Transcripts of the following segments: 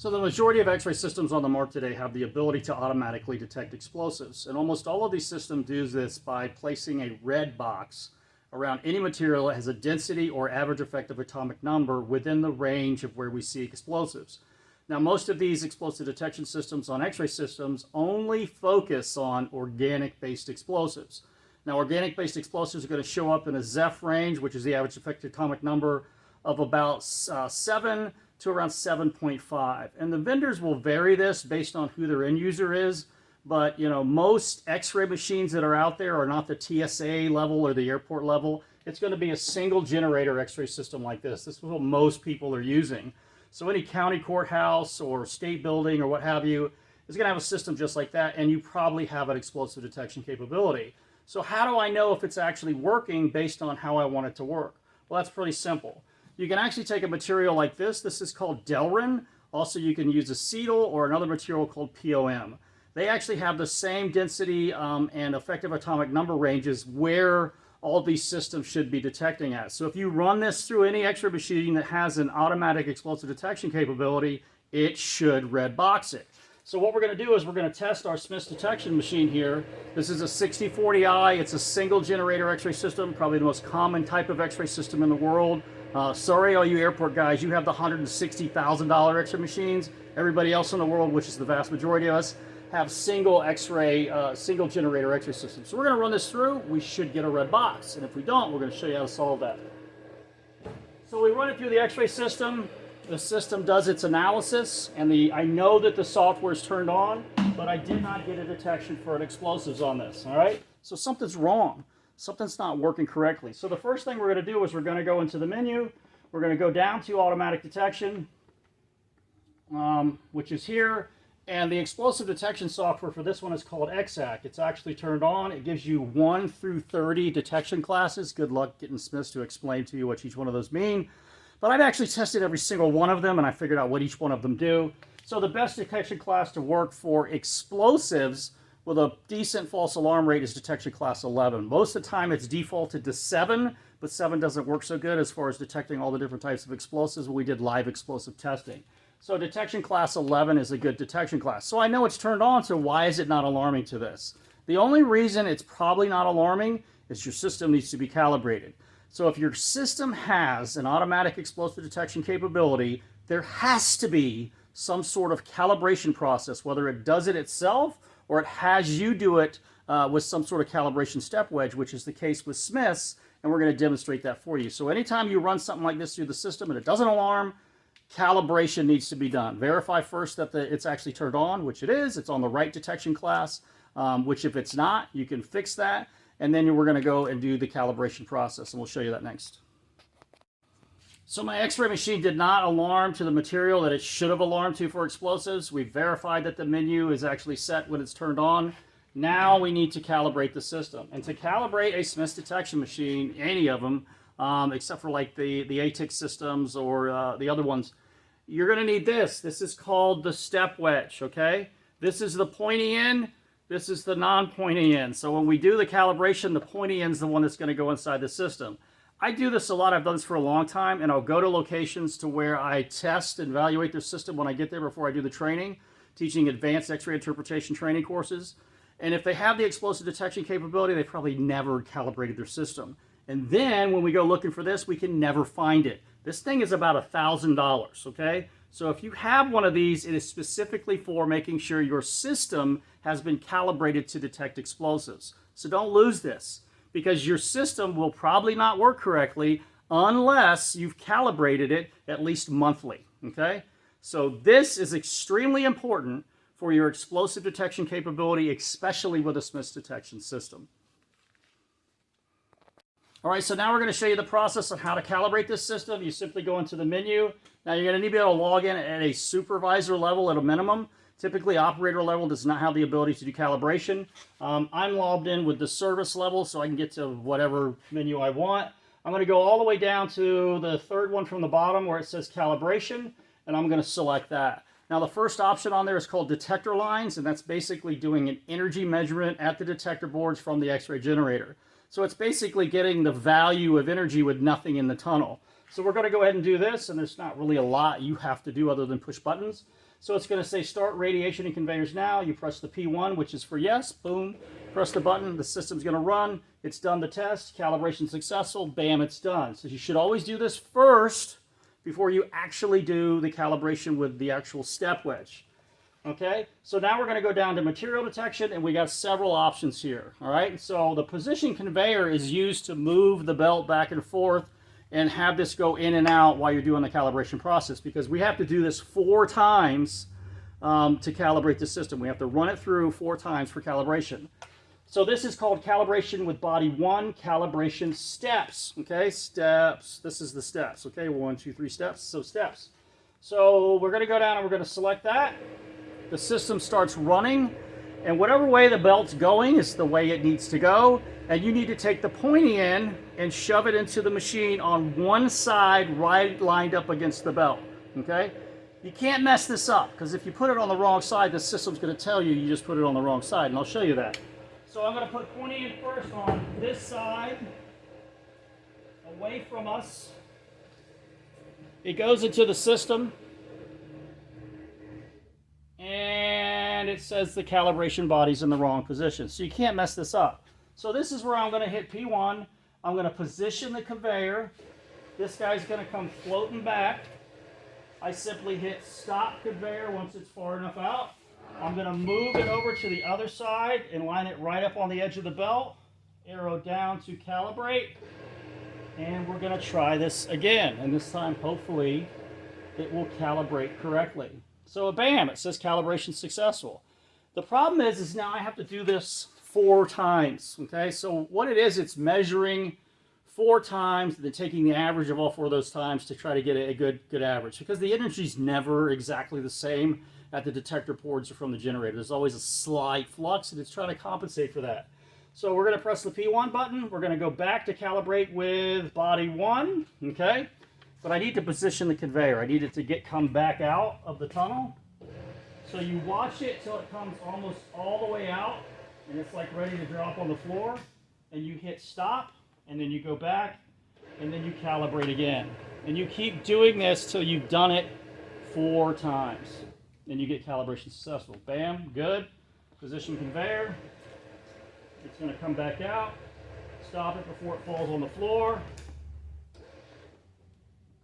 So the majority of X-ray systems on the market today have the ability to automatically detect explosives. And almost all of these systems do this by placing a red box around any material that has a density or average effective atomic number within the range of where we see explosives. Now, most of these explosive detection systems on X-ray systems only focus on organic-based explosives. Now, organic-based explosives are going to show up in a ZEF range, which is the average effective atomic number of about 7 to around 7.5. And the vendors will vary this based on who their end user is. But, most X-ray machines that are out there are not the TSA level or the airport level. It's going to be a single generator X-ray system like this. This is what most people are using. So any county courthouse or state building or what have you is going to have a system just like that, and you probably have an explosive detection capability. So how do I know if it's actually working based on how I want it to work? Well, that's pretty simple. You can actually take a material like this. This is called Delrin. Also, you can use acetyl or another material called POM. They actually have the same density and effective atomic number ranges where all these systems should be detecting at. So if you run this through any X-ray machine that has an automatic explosive detection capability, it should red box it. So what we're going to do is we're going to test our Smith's detection machine here. This is a 6040i. It's a single generator X-ray system, probably the most common type of X-ray system in the world. Sorry, all you airport guys, you have the $160,000 X-ray machines. Everybody else in the world, which is the vast majority of us, have single X-ray, single generator X-ray systems. So we're going to run this through. We should get a red box. And if we don't, we're going to show you how to solve that. So we run it through the X-ray system. The system does its analysis, and I know that the software is turned on, but I did not get a detection for an explosives on this, all right? So something's wrong. Something's not working correctly. So the first thing we're going to do is we're going to go into the menu. We're going to go down to automatic detection, which is here. And the explosive detection software for this one is called XAC. It's actually turned on. It gives you 1 through 30 detection classes. Good luck getting Smiths to explain to you what each one of those mean. But I've actually tested every single one of them, and I figured out what each one of them do. So the best detection class to work for explosives with a decent false alarm rate is detection class 11. Most of the time it's defaulted to 7, but 7 doesn't work so good as far as detecting all the different types of explosives when we did live explosive testing. So detection class 11 is a good detection class. So I know it's turned on, so why is it not alarming to this? The only reason it's probably not alarming is your system needs to be calibrated. So if your system has an automatic explosive detection capability, there has to be some sort of calibration process, whether it does it itself or it has you do it with some sort of calibration step wedge, which is the case with Smiths, and we're going to demonstrate that for you. So anytime you run something like this through the system and it doesn't alarm, calibration needs to be done. Verify first that it's actually turned on, which it is. It's on the right detection class, which if it's not, you can fix that. And then we're going to go and do the calibration process, and we'll show you that next. So my X-ray machine did not alarm to the material that it should have alarmed to for explosives. We verified that the menu is actually set when it's turned on. Now we need to calibrate the system. And to calibrate a Smith's detection machine, any of them, except for like the ATIC systems or the other ones, you're going to need this. This is called the step wedge, okay? This is the pointy end. This is the non-pointy end. So when we do the calibration, the pointy end is the one that's going to go inside the system. I do this a lot. I've done this for a long time, and I'll go to locations to where I test and evaluate their system when I get there before I do the training, teaching advanced X-ray interpretation training courses. And if they have the explosive detection capability, they probably never calibrated their system. And then when we go looking for this, we can never find it. This thing is about $1,000, okay? So if you have one of these, it is specifically for making sure your system has been calibrated to detect explosives. So don't lose this, because your system will probably not work correctly unless you've calibrated it at least monthly, okay? So this is extremely important for your explosive detection capability, especially with a Smith's detection system. All right, so now we're going to show you the process of how to calibrate this system. You simply go into the menu. Now you're going to need to be able to log in at a supervisor level at a minimum. Typically, operator level does not have the ability to do calibration. I'm logged in with the service level, so I can get to whatever menu I want. I'm going to go all the way down to the third one from the bottom where it says calibration, and I'm going to select that. Now the first option on there is called detector lines, and that's basically doing an energy measurement at the detector boards from the X-ray generator. So it's basically getting the value of energy with nothing in the tunnel. So we're going to go ahead and do this, and there's not really a lot you have to do other than push buttons. So it's going to say start radiation and conveyors now. You press the P1, which is for yes, boom. Press the button, the system's going to run. It's done the test, calibration successful, bam, it's done. So you should always do this first before you actually do the calibration with the actual step wedge. Okay, so now we're going to go down to material detection, and we got several options here. All right, so the position conveyor is used to move the belt back and forth and have this go in and out while you're doing the calibration process, because we have to do this 4 times to calibrate the system. We have to run it through 4 times for calibration. So this is called calibration with body 1, calibration steps. Okay, steps. This is the steps. Okay, 1, 2, 3 steps. So steps. So we're going to go down and we're going to select that. The system starts running, and whatever way the belt's going is the way it needs to go. And you need to take the pointy end and shove it into the machine on one side, right lined up against the belt. Okay? You can't mess this up, because if you put it on the wrong side, the system's going to tell you you just put it on the wrong side, and I'll show you that. So I'm going to put pointy end first on this side, away from us. It goes into the system, and it says the calibration body's in the wrong position. So you can't mess this up. So this is where I'm going to hit P1. I'm going to position the conveyor. This guy's going to come floating back. I simply hit stop conveyor once it's far enough out. I'm going to move it over to the other side and line it right up on the edge of the belt. Arrow down to calibrate. And we're going to try this again. And this time, hopefully, it will calibrate correctly. So bam, it says calibration successful. The problem is now I have to do this 4 times. Okay, so what it is, it's measuring 4 times, and then taking the average of all 4 of those times to try to get a good average. Because the energy's never exactly the same at the detector ports or from the generator. There's always a slight flux, and it's trying to compensate for that. So we're going to press the P1 button. We're going to go back to calibrate with body 1. Okay. But I need to position the conveyor. I need it to come back out of the tunnel. So you watch it till it comes almost all the way out, and it's like ready to drop on the floor. And you hit stop, and then you go back, and then you calibrate again. And you keep doing this till you've done it 4 times. And you get calibration successful. Bam, good. Position conveyor. It's going to come back out. Stop it before it falls on the floor.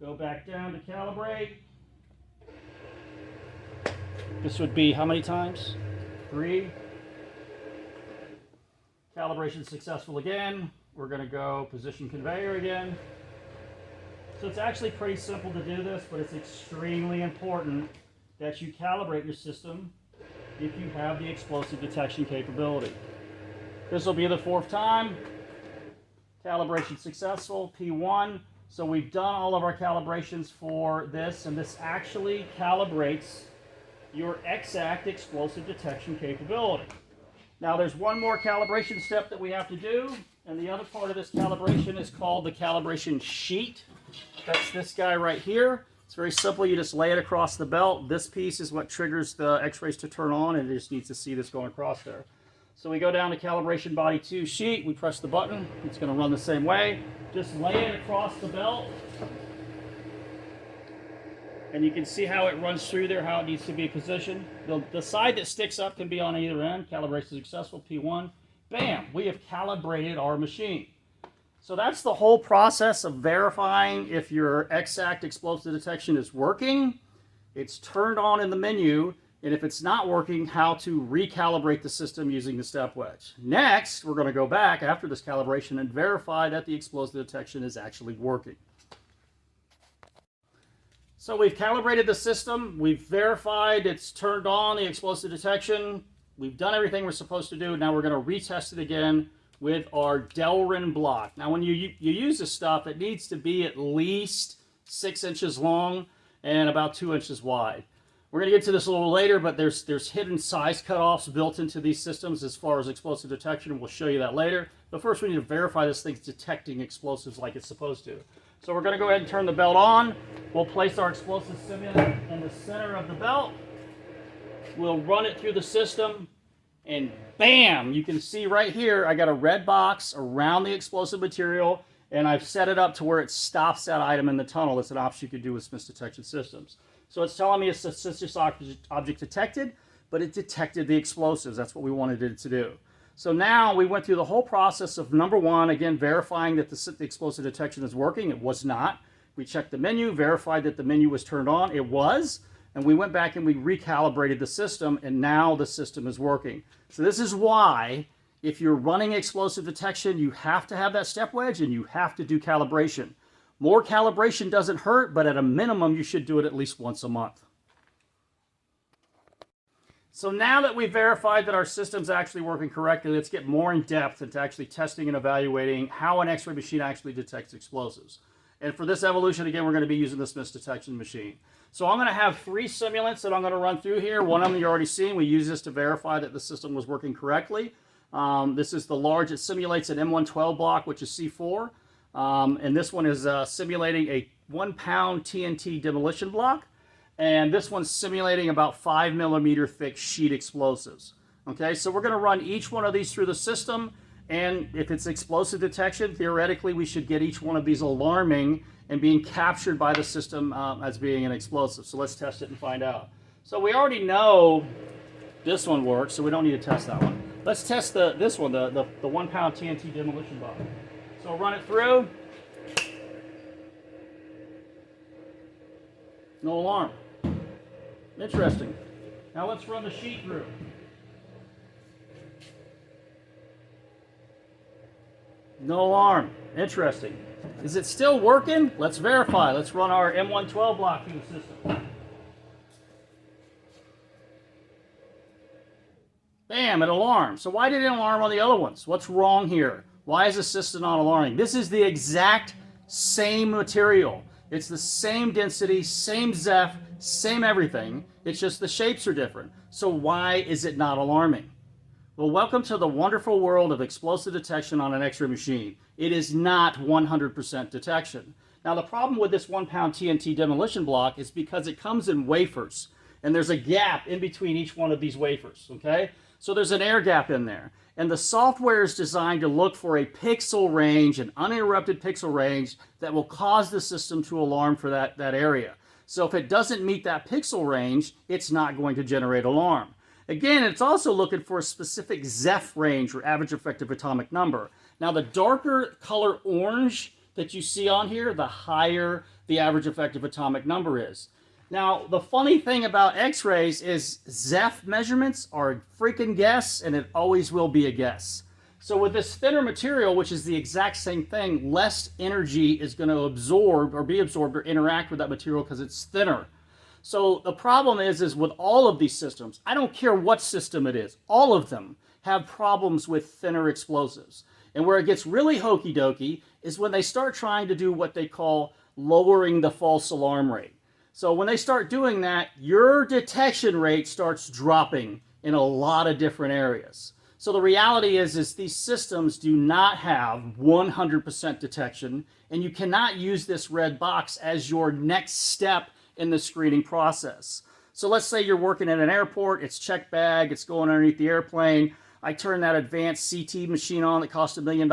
Go back down to calibrate. This would be how many times? 3. Calibration successful again. We're going to go position conveyor again. So it's actually pretty simple to do this, but it's extremely important that you calibrate your system if you have the explosive detection capability. This will be the 4th time. Calibration successful, P1. So we've done all of our calibrations for this, and this actually calibrates your exact explosive detection capability. Now there's one more calibration step that we have to do, and the other part of this calibration is called the calibration sheet. That's this guy right here. It's very simple. You just lay it across the belt. This piece is what triggers the x-rays to turn on, and it just needs to see this going across there. So we go down to calibration body 2 sheet. We press the button. It's going to run the same way. Just lay it across the belt. And you can see how it runs through there, how it needs to be positioned. The side that sticks up can be on either end. Calibration successful, P1. Bam, we have calibrated our machine. So that's the whole process of verifying if your exact explosive detection is working. It's turned on in the menu. And if it's not working, how to recalibrate the system using the step wedge. Next, we're going to go back after this calibration and verify that the explosive detection is actually working. So we've calibrated the system. We've verified it's turned on, the explosive detection. We've done everything we're supposed to do. Now we're going to retest it again with our Delrin block. Now when you use this stuff, it needs to be at least 6 inches long and about 2 inches wide. We're going to get to this a little later, but there's hidden size cutoffs built into these systems as far as explosive detection, and we'll show you that later. But first we need to verify this thing's detecting explosives like it's supposed to. So we're going to go ahead and turn the belt on. We'll place our explosive simulant in the center of the belt. We'll run it through the system, and bam! You can see right here I got a red box around the explosive material, and I've set it up to where it stops that item in the tunnel. It's an option you could do with Smith's detection systems. So it's telling me it's a suspicious object detected, but it detected the explosives. That's what we wanted it to do. So now we went through the whole process of number one, again, verifying that the explosive detection is working. It was not. We checked the menu, verified that the menu was turned on. It was. And we went back and we recalibrated the system, and now the system is working. So this is why, if you're running explosive detection, you have to have that step wedge and you have to do calibration. More calibration doesn't hurt, but at a minimum, you should do it at least once a month. So now that we've verified that our system's actually working correctly, let's get more in depth into actually testing and evaluating how an X-ray machine actually detects explosives. And for this evolution, again, we're going to be using the Smith's detection machine. So I'm going to have 3 simulants that I'm going to run through here. One of them you've already seen. We use this to verify that the system was working correctly. This is the large. It simulates an M112 block, which is C4. And this one is simulating a 1-pound TNT demolition block. And this one's simulating about 5 millimeter thick sheet explosives. Okay, so we're going to run each one of these through the system. And if it's explosive detection, theoretically, we should get each one of these alarming and being captured by the system as being an explosive. So let's test it and find out. So we already know this one works, so we don't need to test that one. Let's test this one, the 1-pound TNT demolition block. So run it through. No alarm. Interesting. Now let's run the sheet through. No alarm. Interesting. Is it still working? Let's verify. Let's run our M112 block through the system. Bam, it alarmed. So why did it alarm on the other ones? What's wrong here? Why is the system not alarming? This is the exact same material. It's the same density, same Zeph, same everything. It's just the shapes are different. So why is it not alarming? Well, welcome to the wonderful world of explosive detection on an X-ray machine. It is not 100% detection. Now, the problem with this 1-pound TNT demolition block is because it comes in wafers, and there's a gap in between each one of these wafers, okay? So there's an air gap in there. And the software is designed to look for a pixel range, an uninterrupted pixel range, that will cause the system to alarm for that area. So if it doesn't meet that pixel range, it's not going to generate alarm. Again, it's also looking for a specific Zeph range, or average effective atomic number. Now, the darker color orange that you see on here, the higher the average effective atomic number is. Now, the funny thing about X-rays is Zeph measurements are a freaking guess, and it always will be a guess. So with this thinner material, which is the exact same thing, less energy is going to absorb or be absorbed or interact with that material because it's thinner. So the problem is with all of these systems, I don't care what system it is, all of them have problems with thinner explosives. And where it gets really hokey dokey is when they start trying to do what they call lowering the false alarm rate. So when they start doing that, your detection rate starts dropping in a lot of different areas. So the reality is these systems do not have 100% detection, and you cannot use this red box as your next step in the screening process. So let's say you're working at an airport, it's checked bag, it's going underneath the airplane. I turn that advanced CT machine on that cost $1 million.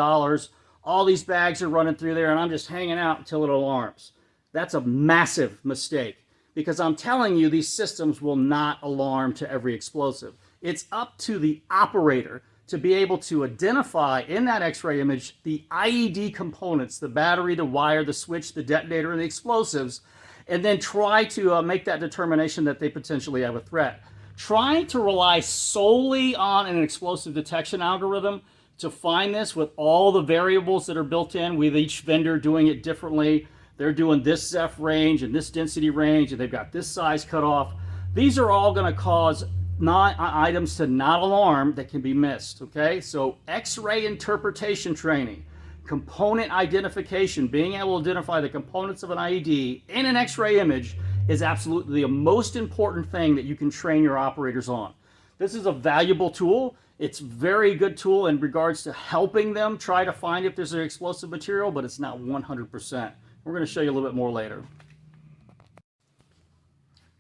All these bags are running through there, and I'm just hanging out until it alarms. That's a massive mistake, because I'm telling you, these systems will not alarm to every explosive. It's up to the operator to be able to identify in that X-ray image the IED components, the battery, the wire, the switch, the detonator, and the explosives, and then try to make that determination that they potentially have a threat. Trying to rely solely on an explosive detection algorithm to find this with all the variables that are built in, with each vendor doing it differently. They're doing this Zeph range and this density range, and they've got this size cut off. These are all going to cause items to not alarm that can be missed, okay? So X-ray interpretation training, component identification, being able to identify the components of an IED in an X-ray image is absolutely the most important thing that you can train your operators on. This is a valuable tool. It's a very good tool in regards to helping them try to find if there's an explosive material, but it's not 100%. We're going to show you a little bit more later.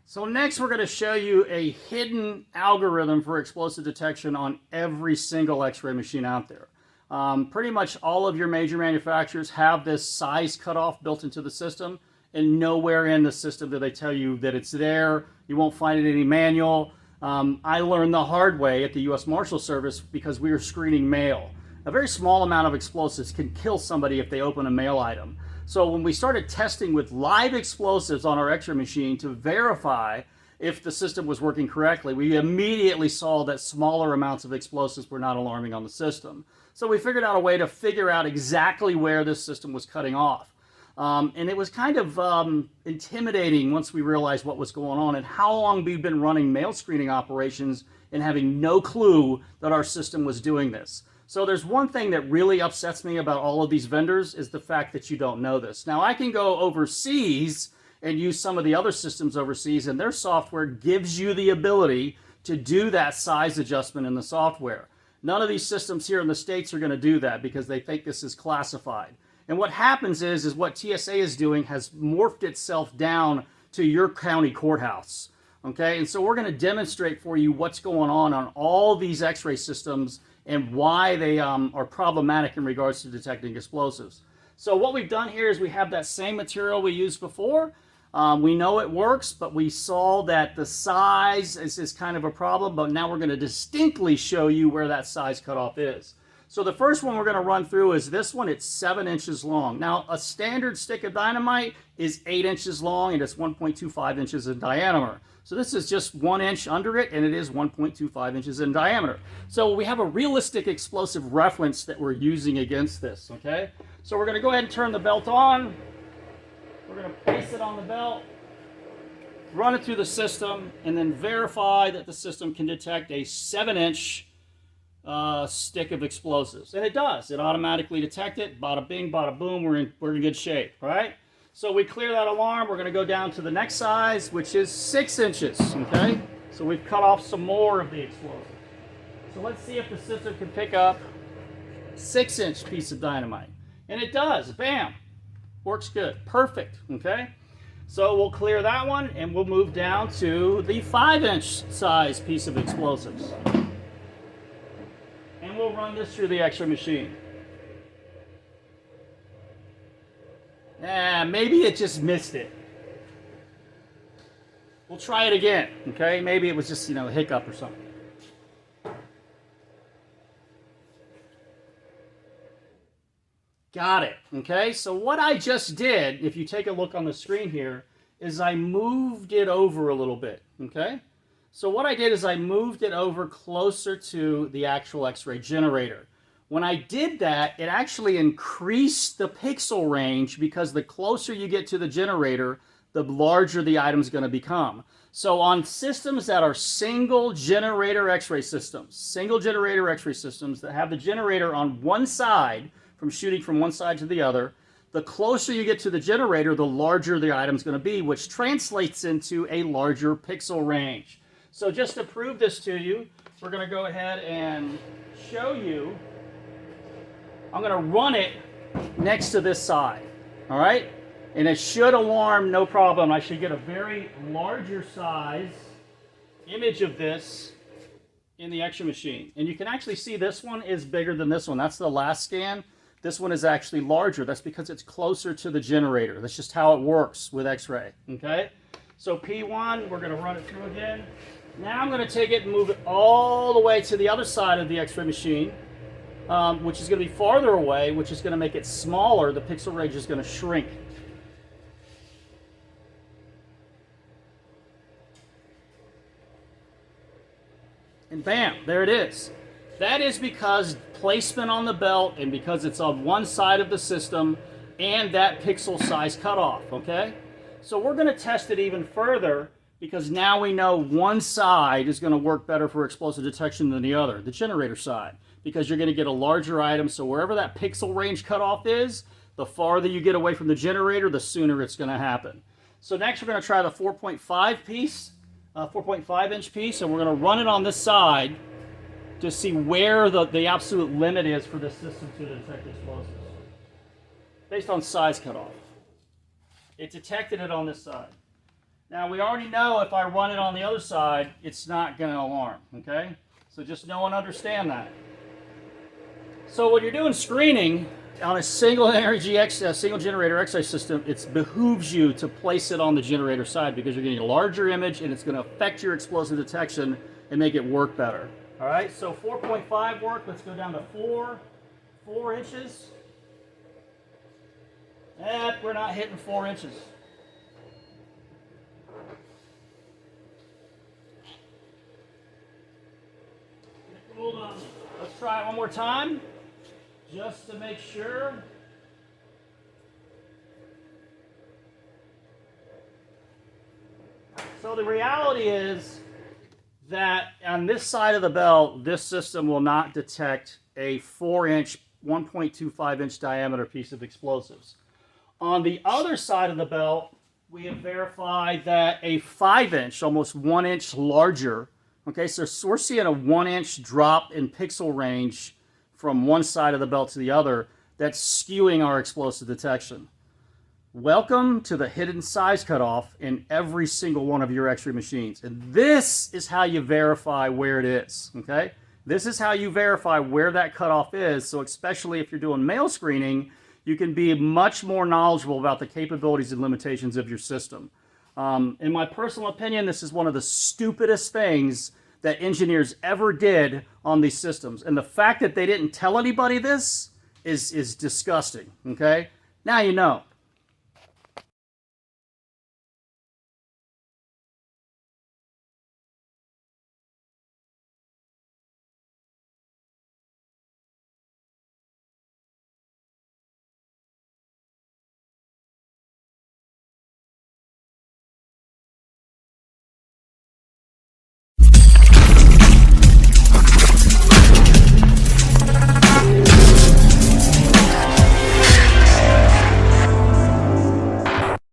So next we're going to show you a hidden algorithm for explosive detection on every single X-ray machine out there. Pretty much all of your major manufacturers have this size cutoff built into the system, and nowhere in the system do they tell you that it's there. You won't find it in any manual. I learned the hard way at the U.S. Marshal Service because we were screening mail. A very small amount of explosives can kill somebody if they open a mail item. So when we started testing with live explosives on our X-ray machine to verify if the system was working correctly, we immediately saw that smaller amounts of explosives were not alarming on the system. So we figured out a way to figure out exactly where this system was cutting off. And it was kind of intimidating once we realized what was going on and how long we've been running mail screening operations and having no clue that our system was doing this. So there's one thing that really upsets me about all of these vendors is the fact that you don't know this. Now I can go overseas and use some of the other systems overseas, and their software gives you the ability to do that size adjustment in the software. None of these systems here in the States are going to do that because they think this is classified. And what happens is what TSA is doing has morphed itself down to your county courthouse. Okay, and so we're going to demonstrate for you what's going on all these X-ray systems and why they are problematic in regards to detecting explosives. So what we've done here is we have that same material we used before. We know it works, but we saw that the size is kind of a problem, but now we're going to distinctly show you where that size cutoff is. So the first one we're going to run through is this one. It's 7 inches long. Now, a standard stick of dynamite is 8 inches long, and it's 1.25 inches in diameter. So this is just 1 inch under it, and it is 1.25 inches in diameter. So we have a realistic explosive reference that we're using against this, okay? So we're going to go ahead and turn the belt on. We're going to place it on the belt, run it through the system, and then verify that the system can detect a 7-inch stick of explosives. And it does. It automatically detects it. Bada bing, bada boom, we're in good shape, right? So we clear that alarm. We're going to go down to the next size, which is 6 inches, okay? So we've cut off some more of the explosives. So let's see if the system can pick up a 6-inch piece of dynamite. And it does. Bam. Works good. Perfect, okay? So we'll clear that one, and we'll move down to the 5-inch size piece of explosives. And we'll run this through the X-ray machine. Maybe it just missed it. We'll try it again, okay? Maybe it was just, a hiccup or something. Got it, okay? So what I just did, if you take a look on the screen here, is I moved it over a little bit, okay? So what I did is I moved it over closer to the actual X-ray generator. When I did that, it actually increased the pixel range because the closer you get to the generator, the larger the item's going to become. So on systems that are single generator X-ray systems that have the generator on one side, from shooting from one side to the other, the closer you get to the generator, the larger the item's going to be, which translates into a larger pixel range. So just to prove this to you, we're going to go ahead and show you. I'm going to run it next to this side, all right? And it should alarm no problem. I should get a very larger size image of this in the X-ray machine. And you can actually see this one is bigger than this one. That's the last scan. This one is actually larger. That's because it's closer to the generator. That's just how it works with X-ray, okay? So P1, we're going to run it through again. Now I'm going to take it and move it all the way to the other side of the X-ray machine, which is going to be farther away, which is going to make it smaller. The pixel range is going to shrink. And bam, there it is. That is because placement on the belt and because it's on one side of the system and that pixel size cutoff, okay? So we're going to test it even further because now we know one side is going to work better for explosive detection than the other, the generator side, because you're going to get a larger item. So wherever that pixel range cutoff is, the farther you get away from the generator, the sooner it's going to happen. So next we're going to try the 4.5 piece, 4.5 inch piece, and we're going to run it on this side to see where the absolute limit is for this system to detect explosives. Based on size cutoff. It detected it on this side. Now we already know if I run it on the other side, it's not going to alarm, okay? So just know and understand that. So when you're doing screening on a single single generator X-ray system, it behooves you to place it on the generator side because you're getting a larger image and it's going to affect your explosive detection and make it work better. All right, so 4.5 work. Let's go down to 4 inches. We're not hitting 4 inches. Hold on. Let's try it one more time, just to make sure. So the reality is that on this side of the belt, this system will not detect a 4-inch, 1.25-inch diameter piece of explosives. On the other side of the belt, we have verified that a 5-inch, almost 1 inch larger, okay, so we're seeing a 1-inch drop in pixel range from one side of the belt to the other that's skewing our explosive detection. Welcome to the hidden size cutoff in every single one of your X-ray machines. And this is how you verify where it is, okay? This is how you verify where that cutoff is, so especially if you're doing mail screening, you can be much more knowledgeable about the capabilities and limitations of your system. In my personal opinion, this is one of the stupidest things that engineers ever did on these systems. And the fact that they didn't tell anybody this is disgusting, okay? Now you know.